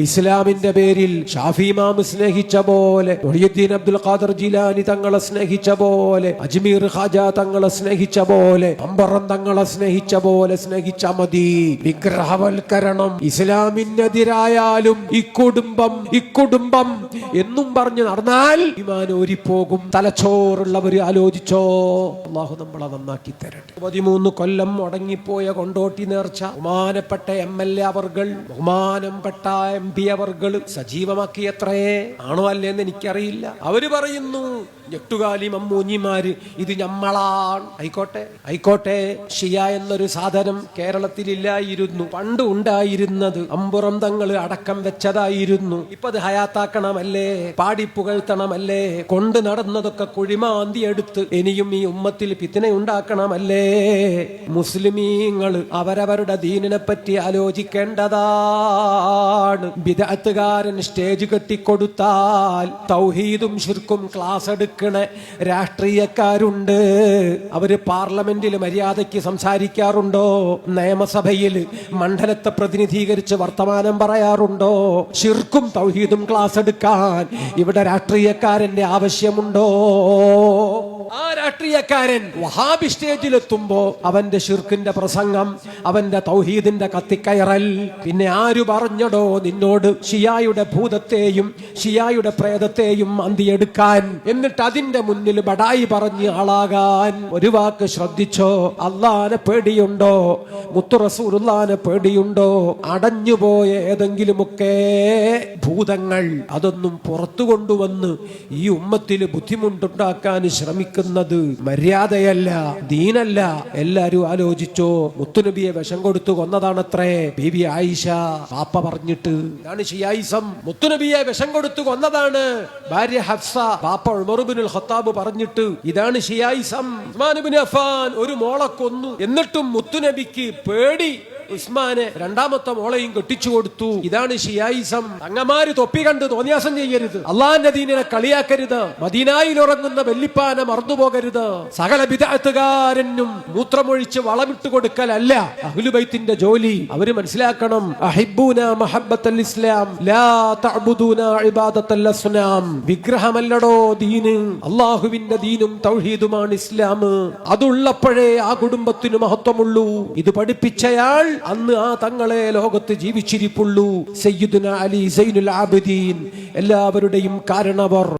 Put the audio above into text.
ഇസ്ലാമിന്റെ പേരിൽ ഷാഫി ഇമാം സ്നേഹിച്ച പോലെ, മുഹ്യിദ്ദീൻ അബ്ദുൽ ഖാദിർ ജിലാനി തങ്ങളെ സ്നേഹിച്ച പോലെ, അജ്മീർ ഖാജ തങ്ങളെ സ്നേഹിച്ച പോലെ, അമ്പറം തങ്ങളെ സ്നേഹിച്ച പോലെ സ്നേഹിച്ച മതി. വിഗ്രഹവൽക്കരണം ഇസ്ലാമിനെതിരായാലും ഇക്കുടുംബം എന്നും പറഞ്ഞു നടന്നാൽ ഈമാൻ ഊരിപ്പോകും. തലച്ചോറുള്ളവർ ആലോചിച്ചോ. അല്ലാഹു നമ്മളെ നന്നാക്കി തരട്ടെ. 13 കൊല്ലം മുടങ്ങിപ്പോയ കൊണ്ടോട്ടി നേർച്ച ബഹുമാനപ്പെട്ട MLA അവർകൾ, ബഹുമാനപ്പെട്ട MP അവർകൾ സജീവമാക്കിയത്രേ. ആണോ അല്ലേന്ന് എനിക്കറിയില്ല. അവര് പറയുന്നു ഞെട്ടുകാലി മമ്മൂഞ്ഞിമാര് ഇത് ഞമ്മളാണ്. ആയിക്കോട്ടെ. ഷിയ എന്നൊരു സാധനം കേരളത്തിലില്ലായിരുന്നു. പണ്ട് ഉണ്ടായിരുന്നത് അമ്പുറം തങ്ങൾ അടക്കം വെച്ചതായിരുന്നു. ഇപ്പൊ അത് ഹയാത്താക്കണമല്ലേ, പാടിപ്പുകഴ്ത്തണമല്ലേ, കൊണ്ട് നടന്നതൊക്കെ കുഴിമാന്തി എടുത്ത് ഇനിയും ഈ ഉമ്മത്തിൽ ഫിത്ന ഉണ്ടാക്കണമല്ലേ. മുസ്ലിമീങ്ങൾ അവരവരുടെ ദീനിനെ പറ്റി ആലോചിക്കേണ്ടതാണ്. ബിദ്അത്തുകാരൻ സ്റ്റേജ് കെട്ടിക്കൊടുത്താൽ തൗഹീദും ശിർക്കും ക്ലാസ് എടുക്കണ രാഷ്ട്രീയക്കാരുണ്ട്. അവര് പാർലമെന്റിൽ മര്യാദയ്ക്ക് സംസാരിക്കാറുണ്ടോ? നിയമസഭയിൽ മണ്ഡലത്തെ പ്രതിനിധീകരിച്ച് വർത്തമാനം പറയാറുണ്ടോ? ശിർക്കും തൗഹീദും ക്ലാസ് എടുക്കാൻ ഇവിടെ രാഷ്ട്രീയക്കാരന്റെ ആവശ്യമുണ്ടോ? ആ രാഷ്ട്രീയക്കാരൻ വഹാബി സ്റ്റേജിലെത്തുമ്പോ അവന്റെ ശിർക്കിന്റെ പ്രസംഗം, അവന്റെ തൗഹീദിന്റെ കത്തിക്കയറൽ. പിന്നെ ആരു പറഞ്ഞടോ നിന്നോട് ഷിയായുടെ ഭൂതത്തെയും ഷിയായുടെ പ്രേതത്തെയും അന്തിയെടുക്കാൻ, എന്നിട്ട് അതിന്റെ മുന്നിൽ ബടായി പറഞ്ഞ് ആളാകാൻ? ഒരു വാക്ക് ശ്രദ്ധിച്ചോ. അള്ളാനെ പേടിയുണ്ടോ? മുത്തു റസൂലുള്ളാനെ പേടിയുണ്ടോ? അടഞ്ഞുപോയ ഏതെങ്കിലുമൊക്കെ ഭൂതങ്ങൾ അതൊന്നും പുറത്തു കൊണ്ടുവന്ന് ഈ ഉമ്മത്തിൽ ബുദ്ധിമുട്ടുണ്ടാക്കാൻ ശ്രമിക്കുന്നത് മര്യാദയല്ല, ദീനല്ല. എല്ലാരും ആലോചിച്ചോ. മുത്തുനബിയെ വിഷം കൊടുത്തു കൊന്നതാണത്രേ ബീബി ആയിഷ. പാപ്പ പറഞ്ഞിട്ട് ഇതാണ് ഷിയായിസം. മുത്തുനബിയെ വിഷം കൊടുത്തു കൊന്നതാണ് ഭാര്യ ഹഫ്സ. പാപ്പ ഉമർ ഇബ്നുൽ ഖത്താബ് പറഞ്ഞിട്ട് ഇതാണ് ഷിയായിസം. ഉസ്മാൻ ഇബ്നു അഫ്ഫാൻ ഒരു മോളെ കൊന്നു. എന്നിട്ടും മുത്തുനബിക്ക് പേടി. ഉസ്മാനെ രണ്ടാമത്തെ മോളെയും കെട്ടിച്ചു കൊടുത്തു. ഇതാണ് ഷിയായിസം. തങ്ങമാര് തൊപ്പി കണ്ട് തോന്നിയാസം ചെയ്യരുത്. അള്ളാന്റെ ദീനിനെ കളിയാക്കരുത്. മദീനായിൽ ഉറങ്ങുന്ന വെല്ലിപ്പാനെ മറന്നുപോകരുത്. സകല ബിദ്അത്തുകാരനും മൂത്രമൊഴിച്ച് വളമിട്ട് കൊടുക്കലല്ല അഹ്ലുബൈത്തിന്റെ ജോലി. അവര് മനസ്സിലാക്കണം. അഹിബ്ബൂന മഹബ്ബത്തൽ ഇസ്ലാം ലാ തഅബുദൂന ഇബാദത്തൽ അസ്നാം. വിഗ്രഹമല്ലടോ ദീന്, അള്ളാഹുവിന്റെ ദീനും തൗഹീദുമാണ് ഇസ്ലാം. അതുള്ളപ്പോഴേ ആ കുടുംബത്തിന് മഹത്വമുള്ളൂ. ഇത് പഠിപ്പിച്ചയാൾ അന്ന് ആ തങ്ങളെ ലോകത്ത് ജീവിച്ചിരിപ്പുള്ളൂ. സയ്യിദുന അലി സൈനുൽ ആബിദീൻ, എല്ലാവരുടെയും കാരണവർ.